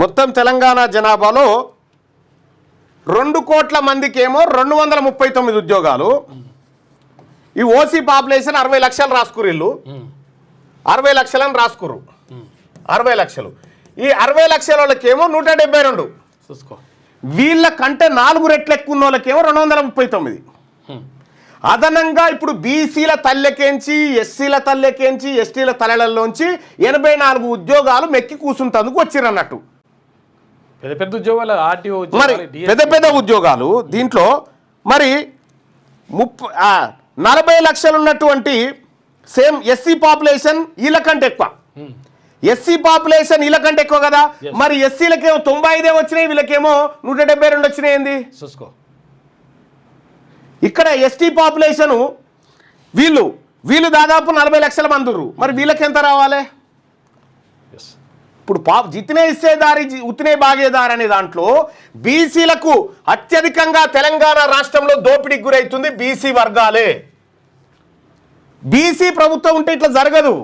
మొత్తం తెలంగాణ జనాభాలో 2 కోట్ల మందికేమో 239 ఉద్యోగాలు. ఈ ఓసీ పాపులేషన్ 60 లక్షలు రాసుకురిల్లు, 60 లక్షలని రాసుకురు, 60 లక్షలు. ఈ 60 లక్షల వాళ్ళకేమో 172, చూసుకో. వీళ్ళ కంటే 4 రెట్లు ఎక్కువ ఉన్న వాళ్ళకేమో 239. అదనంగా ఇప్పుడు బీసీల తల్లెకేంచి, ఎస్సీల తల్లెకేంచి, ఎస్టీల తలలలోంచి 84 ఉద్యోగాలు మెక్కి కూర్చుంటందుకు వచ్చిరన్నట్టు. పెద్ద పెద్ద ఉద్యోగాలు, ఆర్టీఓ మరి పెద్ద పెద్ద ఉద్యోగాలు. దీంట్లో మరి 40 లక్షలు ఉన్నటువంటి సేమ్ ఎస్సీ పాపులేషన్ వీళ్ళ కంటే ఎక్కువ. ఎస్సీ పాపులేషన్ వీళ్ళ కంటే ఎక్కువ కదా. మరి ఎస్సీలకేమో 95 వచ్చినాయి, వీళ్ళకేమో 172 వచ్చినాయి. ఏంది చూసుకో. ఇక్కడ ఎస్టీ పాపులేషను వీళ్ళు దాదాపు 40 లక్షల మంది ఉన్నారు. మరి వీళ్ళకి ఎంత రావాలి? ఇప్పుడు జితనే ఇచ్చేదారి ఉత్తినే బాగేదారి అనే దాంట్లో బీసీలకు అత్యధికంగా తెలంగాణ రాష్ట్రంలో దోపిడీకి గురవుతుంది బీసీ వర్గాలే. బీసీ ప్రభుత్వం ఉంటే ఇట్లా జరగదు.